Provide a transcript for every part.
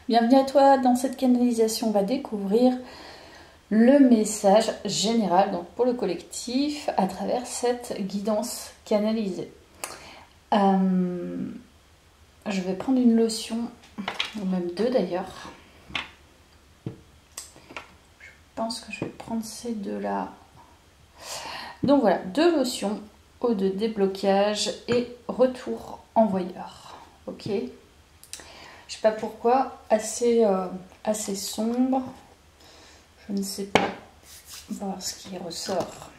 Bienvenue à toi. Dans cette canalisation, on va découvrir le message général donc pour le collectif à travers cette guidance canalisée. Je vais prendre une lotion, ou même deux d'ailleurs. Je pense que je vais prendre ces deux-là. Donc voilà, deux lotions, eau de déblocage et retour envoyeur. Ok. Je sais pas pourquoi, assez sombre. Je ne sais pas. On va voir ce qui ressort.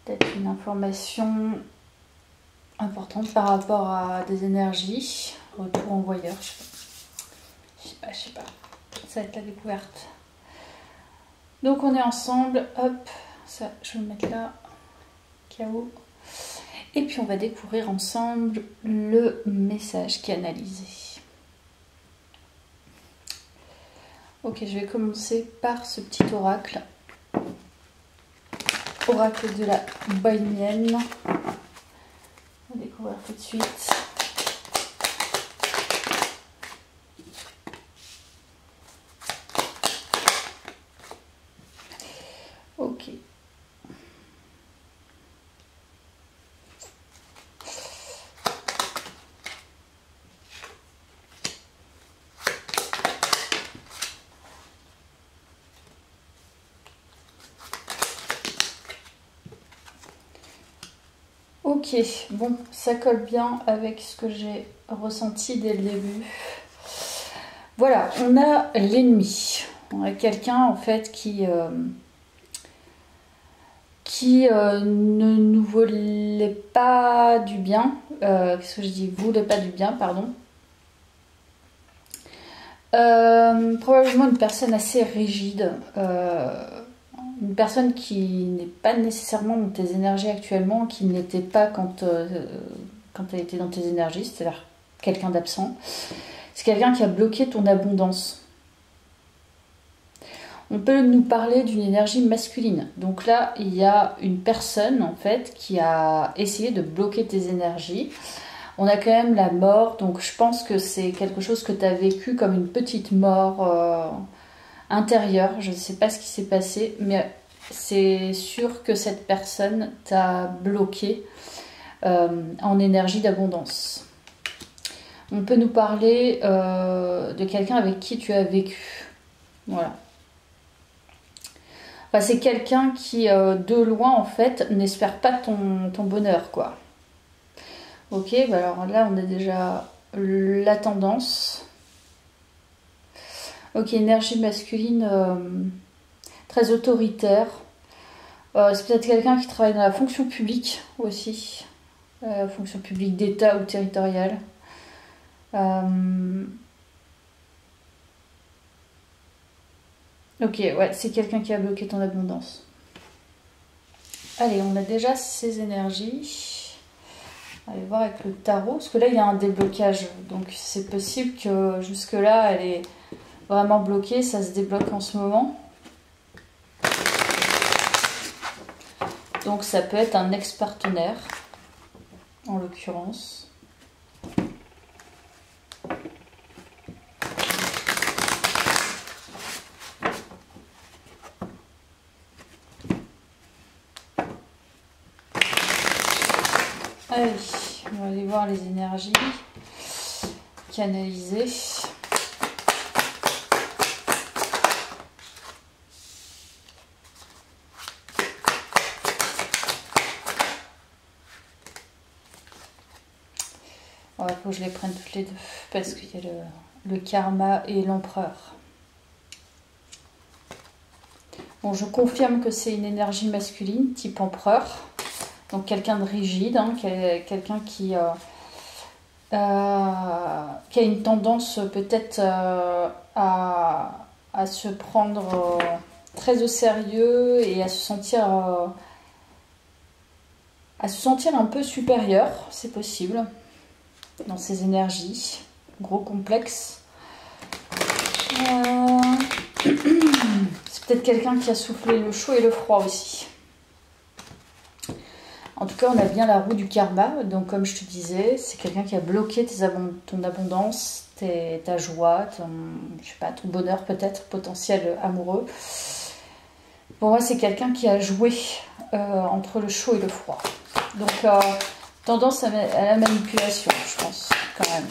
Peut-être une information importante par rapport à des énergies. Retour envoyeur, je sais pas. Ça va être la découverte. Donc on est ensemble. Hop, ça, je vais le mettre là. KO. Et puis on va découvrir ensemble le message canalisé. Ok, je vais commencer par ce petit oracle. Oracle de la bohémienne. On va découvrir tout de suite. Ok. Ok, bon, ça colle bien avec ce que j'ai ressenti dès le début. Voilà, on a l'ennemi. On a quelqu'un en fait qui ne nous voulait pas du bien. Qu'est-ce que je dis? Voulait pas du bien, pardon. Probablement une personne assez rigide. Une personne qui n'est pas nécessairement dans tes énergies actuellement, qui n'était pas quand elle était dans tes énergies, c'est-à-dire quelqu'un d'absent. C'est quelqu'un qui a bloqué ton abondance. On peut nous parler d'une énergie masculine. Donc là, il y a une personne en fait qui a essayé de bloquer tes énergies. On a quand même la mort, donc je pense que c'est quelque chose que tu as vécu comme une petite mort intérieure. Je ne sais pas ce qui s'est passé, mais c'est sûr que cette personne t'a bloqué en énergie d'abondance. On peut nous parler de quelqu'un avec qui tu as vécu. Voilà. Enfin, c'est quelqu'un qui, de loin, en fait, n'espère pas ton bonheur, quoi. Ok, bah alors là, on a déjà la tendance. Ok, énergie masculine très autoritaire. C'est peut-être quelqu'un qui travaille dans la fonction publique aussi. Fonction publique d'État ou territoriale. Ok, ouais, c'est quelqu'un qui a bloqué ton abondance. Allez, on a déjà ces énergies. Allez voir avec le tarot, parce que là, il y a un déblocage. Donc, c'est possible que jusque-là, elle est vraiment bloquée. Ça se débloque en ce moment. Donc, ça peut être un ex-partenaire, en l'occurrence. Allez, on va aller voir les énergies canalisées. Il faut que je les prenne toutes les deux parce qu'il y a le karma et l'empereur. Bon, je confirme que c'est une énergie masculine type empereur. Donc quelqu'un de rigide, hein, quelqu'un qui a une tendance peut-être à se prendre très au sérieux et à se sentir un peu supérieur, c'est possible, dans ses énergies. Gros complexe. C'est peut-être quelqu'un qui a soufflé le chaud et le froid aussi. En tout cas, on a bien la roue du karma. Donc, comme je te disais, c'est quelqu'un qui a bloqué ton abondance, ta joie, je sais pas, ton bonheur peut-être, potentiel amoureux. Pour moi, c'est quelqu'un qui a joué entre le chaud et le froid. Donc, tendance à la manipulation, je pense, quand même.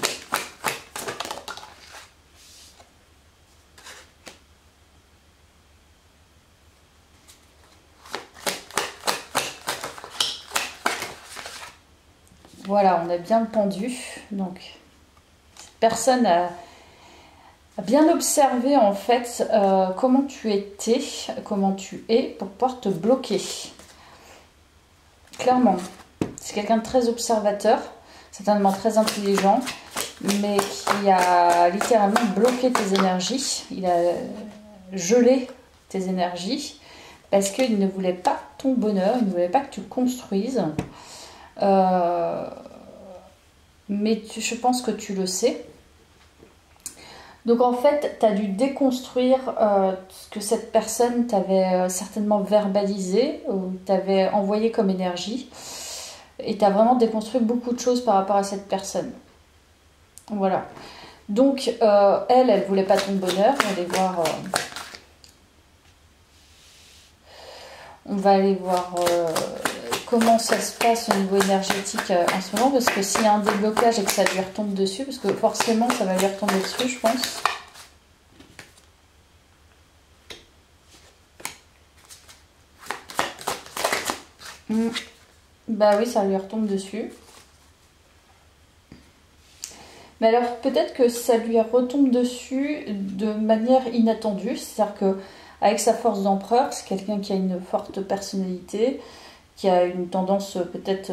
Voilà, on a bien le pendu. Donc, cette personne a bien observé en fait comment tu étais, comment tu es pour pouvoir te bloquer. Clairement, c'est quelqu'un de très observateur, certainement très intelligent, mais qui a littéralement bloqué tes énergies. Il a gelé tes énergies parce qu'il ne voulait pas ton bonheur, il ne voulait pas que tu construises. Mais je pense que tu le sais. Donc en fait, tu as dû déconstruire ce que cette personne t'avait certainement verbalisé ou t'avait envoyé comme énergie. Et tu as vraiment déconstruit beaucoup de choses par rapport à cette personne. Voilà. Donc elle voulait pas ton bonheur. On va aller voir comment ça se passe au niveau énergétique en ce moment, parce que s'il y a un déblocage et que ça lui retombe dessus, parce que forcément ça va lui retomber dessus, je pense. Bah oui, ça lui retombe dessus. Mais alors peut-être que ça lui retombe dessus de manière inattendue, c'est-à-dire que avec sa force d'empereur, c'est quelqu'un qui a une forte personnalité, qui a une tendance peut-être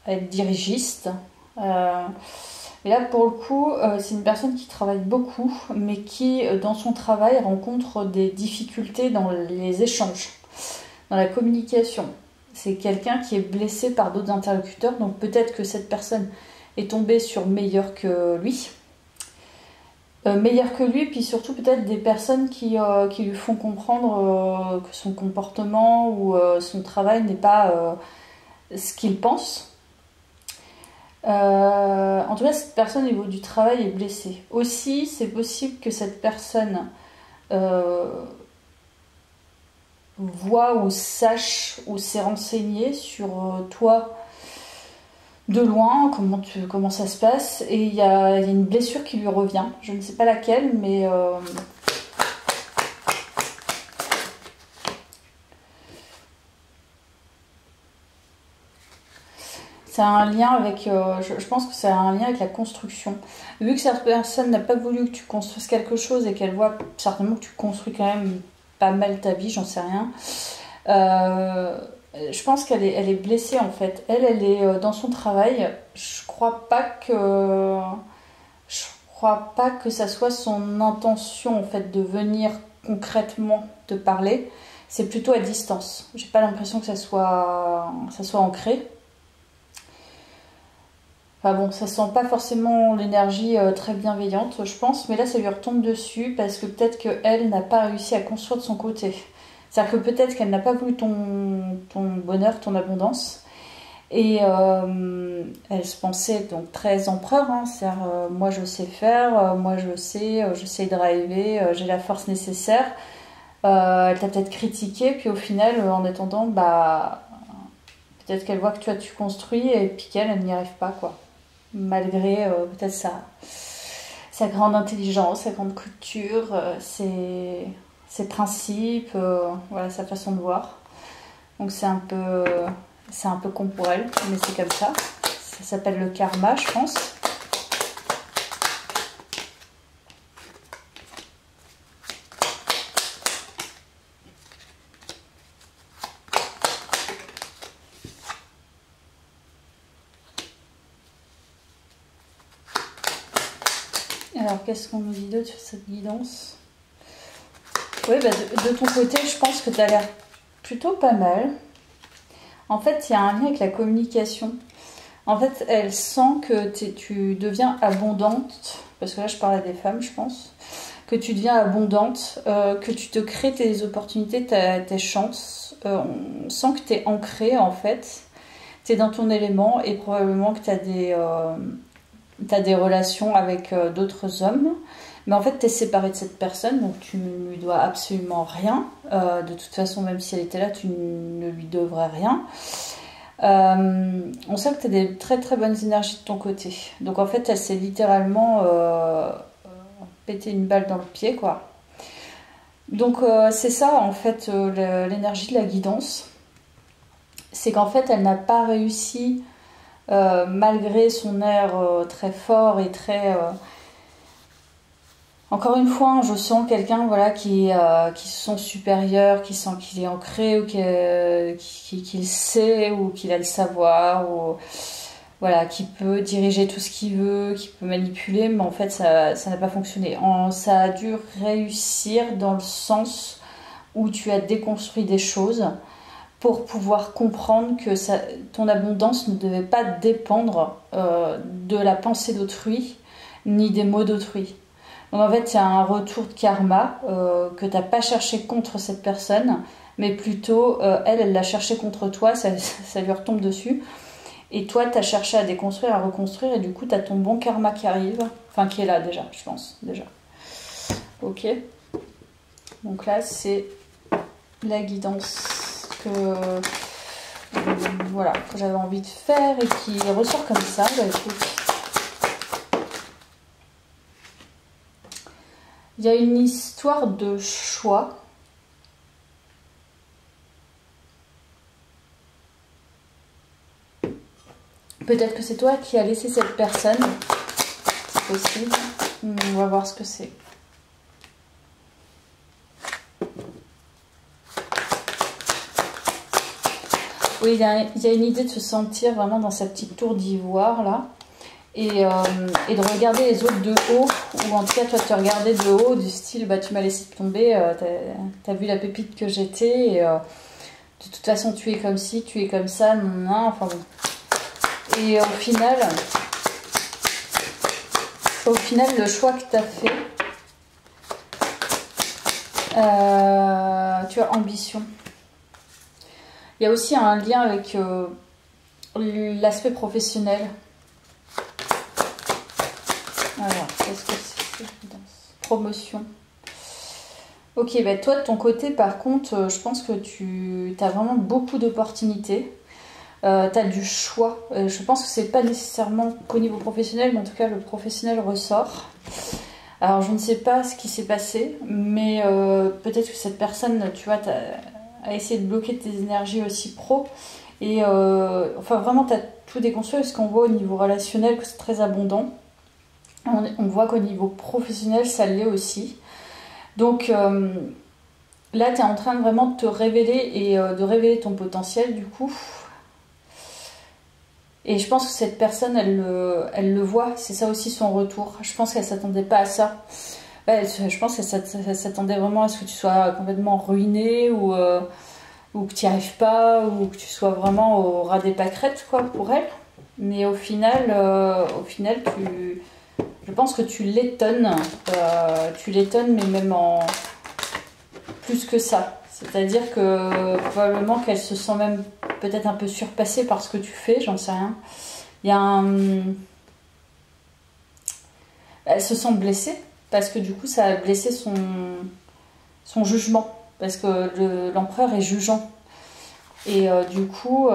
à être dirigiste. Et là, pour le coup, c'est une personne qui travaille beaucoup, mais qui, dans son travail, rencontre des difficultés dans les échanges, dans la communication. C'est quelqu'un qui est blessé par d'autres interlocuteurs, donc peut-être que cette personne est tombée sur meilleur que lui. Puis surtout peut-être des personnes qui lui font comprendre que son comportement ou son travail n'est pas ce qu'il pense. En tout cas, cette personne au niveau du travail est blessée. Aussi, c'est possible que cette personne voit ou sache ou s'est renseignée sur toi de loin, comment ça se passe, et il y a une blessure qui lui revient. Je ne sais pas laquelle, mais c'est un lien avec, je pense que c'est un lien avec la construction. Vu que cette personne n'a pas voulu que tu construises quelque chose et qu'elle voit certainement que tu construis quand même pas mal ta vie, j'en sais rien. Je pense qu'elle est blessée en fait. Elle est dans son travail. Je crois pas que ça soit son intention en fait de venir concrètement te parler. C'est plutôt à distance. J'ai pas l'impression que ça soit ancré. Enfin bon, ça sent pas forcément l'énergie très bienveillante, je pense, mais là ça lui retombe dessus parce que peut-être qu'elle n'a pas réussi à construire de son côté. C'est-à-dire que peut-être qu'elle n'a pas voulu ton bonheur, ton abondance, et elle se pensait donc très empereur, hein, c'est-à-dire moi je sais faire, moi je sais driver, j'ai la force nécessaire. Elle t'a peut-être critiqué, puis au final, en attendant, bah peut-être qu'elle voit que toi tu construis et puis qu'elle n'y arrive pas, quoi. Malgré peut-être sa grande intelligence, sa grande culture, ses principes, voilà, sa façon de voir. Donc c'est un peu con pour elle, mais c'est comme ça. Ça s'appelle le karma, je pense. Alors, qu'est-ce qu'on nous dit d'autre sur cette guidance? Oui, bah de ton côté, je pense que tu as l'air plutôt pas mal. En fait, il y a un lien avec la communication. En fait, elle sent que tu deviens abondante, parce que là, je parle à des femmes, je pense, que tu deviens abondante, que tu te crées tes opportunités, tes chances. On sent que tu es ancré en fait, tu es dans ton élément et probablement que tu as des relations avec d'autres hommes. Mais en fait, tu es séparé de cette personne, donc tu ne lui dois absolument rien. De toute façon, même si elle était là, tu ne lui devrais rien. On sent que tu as des très très bonnes énergies de ton côté. Donc en fait, elle s'est littéralement pété une balle dans le pied, quoi. Donc c'est ça, en fait, l'énergie de la guidance. C'est qu'en fait, elle n'a pas réussi, malgré son air très fort et très... Encore une fois, je sens quelqu'un voilà, qui se sent supérieur, qui sent qu'il est ancré, ou qu'il sait, ou qu'il a le savoir, ou voilà, qui peut diriger tout ce qu'il veut, qui peut manipuler, mais en fait, ça n'a pas fonctionné. Ça a dû réussir dans le sens où tu as déconstruit des choses pour pouvoir comprendre que ton abondance ne devait pas dépendre de la pensée d'autrui, ni des mots d'autrui. Donc en fait, il y a un retour de karma que tu n'as pas cherché contre cette personne, mais plutôt elle l'a cherché contre toi, ça lui retombe dessus. Et toi, tu as cherché à déconstruire, à reconstruire, et du coup, tu as ton bon karma qui arrive, enfin qui est là déjà, je pense, déjà. Ok. Donc là, c'est la guidance voilà, que j'avais envie de faire et qui ressort comme ça. Bah, écoute. Il y a une histoire de choix. Peut-être que c'est toi qui as laissé cette personne. C'est possible. On va voir ce que c'est. Oui, il y a une idée de se sentir vraiment dans sa petite tour d'ivoire là. Et de regarder les autres de haut, ou en tout cas toi te regarder de haut, du style bah tu m'as laissé tomber, t'as vu la pépite que j'étais, et de toute façon tu es comme ci, tu es comme ça, non, enfin bon. Et au final le choix que t'as fait, tu as ambition. Il y a aussi un lien avec l'aspect professionnel. Alors, qu'est-ce que c'est? Promotion. Ok, bah toi de ton côté, par contre, je pense que tu as vraiment beaucoup d'opportunités. Tu as du choix. Je pense que c'est pas nécessairement qu'au niveau professionnel, mais en tout cas, le professionnel ressort. Alors, je ne sais pas ce qui s'est passé, mais peut-être que cette personne, tu vois, a essayé de bloquer tes énergies aussi pro. Et enfin, vraiment, tu as tout déconstruit, parce qu'on voit au niveau relationnel que c'est très abondant. On voit qu'au niveau professionnel, ça l'est aussi. Donc là, tu es en train de vraiment te révéler et de révéler ton potentiel du coup. Et je pense que cette personne, elle le voit. C'est ça aussi son retour. Je pense qu'elle ne s'attendait pas à ça. Ouais, je pense qu'elle s'attendait vraiment à ce que tu sois complètement ruiné ou que tu n'y arrives pas ou que tu sois vraiment au ras des pâquerettes quoi, pour elle. Mais au final je pense que tu l'étonnes, mais même en plus que ça. C'est-à-dire que probablement qu'elle se sent même peut-être un peu surpassée par ce que tu fais, j'en sais rien. Il y a elle se sent blessée, parce que du coup ça a blessé son jugement, parce que l'empereur est jugeant. Et du coup,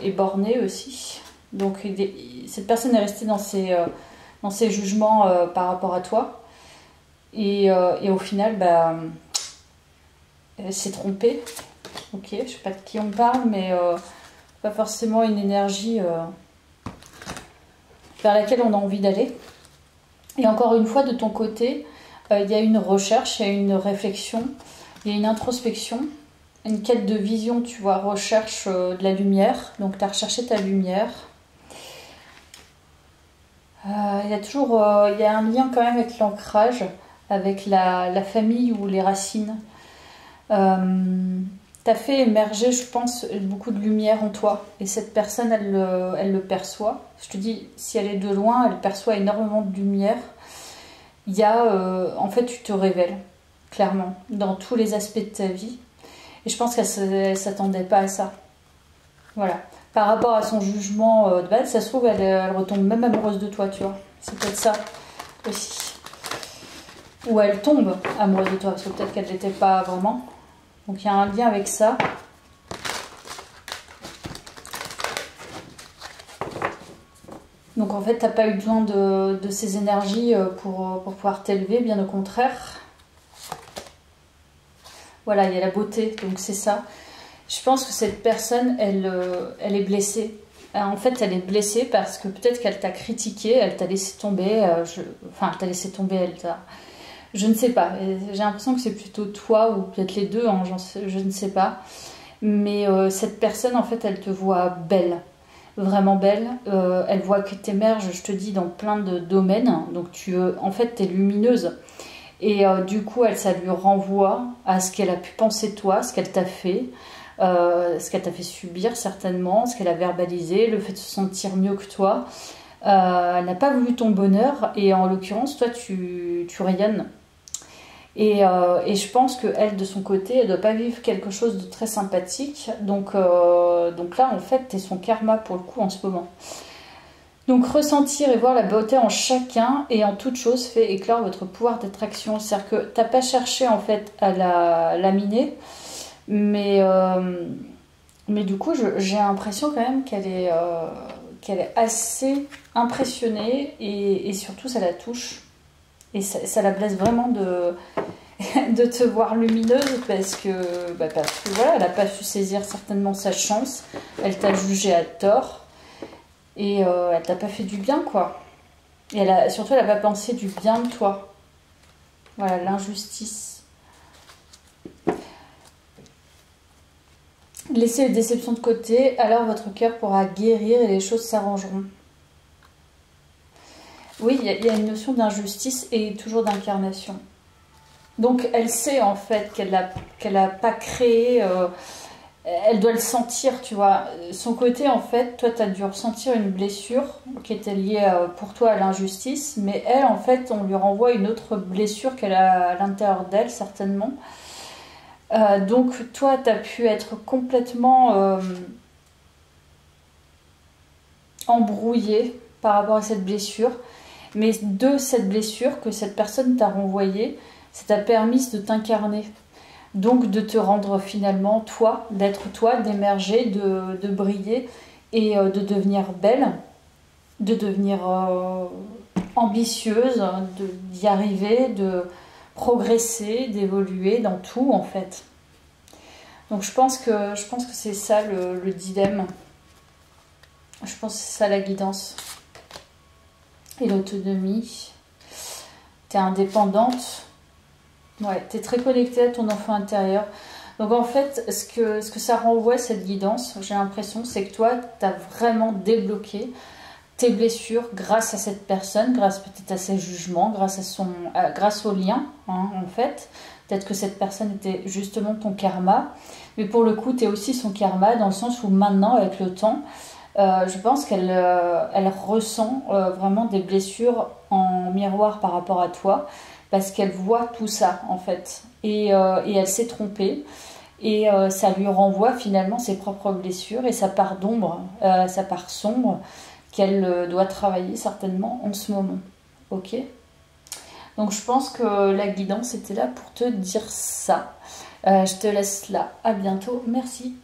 est borné aussi. Donc cette personne est restée dans ses jugements par rapport à toi. Et au final, bah, elle s'est trompée. Ok, je sais pas de qui on parle, mais pas forcément une énergie vers laquelle on a envie d'aller. Et encore une fois, de ton côté, il y a une recherche, il y a une réflexion, il y a une introspection, une quête de vision, tu vois, recherche de la lumière. Donc tu as recherché ta lumière. Il y a toujours il y a un lien quand même avec l'ancrage, avec la famille ou les racines. T'as fait émerger, je pense, beaucoup de lumière en toi. Et cette personne, elle le perçoit. Je te dis, si elle est de loin, elle perçoit énormément de lumière. il y a, en fait, tu te révèles, clairement, dans tous les aspects de ta vie. Et je pense qu'elle ne s'attendait pas à ça. Voilà. Par rapport à son jugement de base, ça se trouve, elle retombe même amoureuse de toi, tu vois. C'est peut-être ça aussi. Ou elle tombe amoureuse de toi, parce que peut-être qu'elle ne l'était pas vraiment. Donc il y a un lien avec ça. Donc en fait, tu n'as pas eu besoin de ces énergies pour pouvoir t'élever, bien au contraire. Voilà, il y a la beauté, donc c'est ça. Je pense que cette personne, elle est blessée. En fait, elle est blessée parce que peut-être qu'elle t'a critiqué, elle t'a laissé tomber. Enfin, elle t'a laissé tomber, elle t'a... Je ne sais pas. J'ai l'impression que c'est plutôt toi ou peut-être les deux, hein, je ne sais pas. Mais cette personne, en fait, elle te voit belle. Vraiment belle. Elle voit que tu émerges, je te dis, dans plein de domaines. Donc, en fait, tu es lumineuse. Et du coup, ça lui renvoie à ce qu'elle a pu penser de toi, ce qu'elle t'a fait. Ce qu'elle t'a fait subir certainement, ce qu'elle a verbalisé, le fait de se sentir mieux que toi. Elle n'a pas voulu ton bonheur et en l'occurrence, toi, tu rayonnes. Et je pense qu'elle, de son côté, elle ne doit pas vivre quelque chose de très sympathique. Donc là, en fait, tu es son karma pour le coup en ce moment. Donc ressentir et voir la beauté en chacun et en toute chose fait éclore votre pouvoir d'attraction. C'est-à-dire que tu n'as pas cherché en fait à la laminer. Mais du coup, j'ai l'impression quand même qu'elle est assez impressionnée et surtout ça la touche. Et ça la blesse vraiment de te voir lumineuse parce que voilà, elle n'a pas su saisir certainement sa chance. Elle t'a jugé à tort et elle t'a pas fait du bien, quoi. Et surtout, elle n'a pas pensé du bien de toi. Voilà, l'injustice. Laissez les déceptions de côté, alors votre cœur pourra guérir et les choses s'arrangeront. Oui, il y a une notion d'injustice et toujours d'incarnation. Donc elle sait en fait qu'elle a pas créé, elle doit le sentir, tu vois. Son côté en fait, toi tu as dû ressentir une blessure qui était liée pour toi à l'injustice, mais elle en fait on lui renvoie une autre blessure qu'elle a à l'intérieur d'elle certainement. Donc toi tu as pu être complètement embrouillé par rapport à cette blessure, mais de cette blessure que cette personne t'a renvoyée, ça t'a permis de t'incarner, donc de te rendre finalement toi, d'être toi, d'émerger, de briller et de devenir belle, de devenir ambitieuse, d'y arriver, de progresser, d'évoluer dans tout en fait. Donc je pense que c'est ça le dilemme. Je pense que c'est ça la guidance. Et l'autonomie. T'es indépendante. Ouais, t'es très connectée à ton enfant intérieur. Donc en fait, ce que ça renvoie, cette guidance, j'ai l'impression, c'est que toi, t'as vraiment débloqué tes blessures grâce à cette personne, grâce peut-être à ses jugements, grâce au lien, hein, en fait. Peut-être que cette personne était justement ton karma, mais pour le coup, tu es aussi son karma, dans le sens où maintenant, avec le temps, je pense qu'elle ressent vraiment des blessures en miroir par rapport à toi, parce qu'elle voit tout ça, en fait. Et elle s'est trompée. Et ça lui renvoie finalement ses propres blessures et sa part d'ombre, sa part sombre, qu'elle doit travailler certainement en ce moment. Ok ? Donc je pense que la guidance était là pour te dire ça. Je te laisse là. À bientôt. Merci.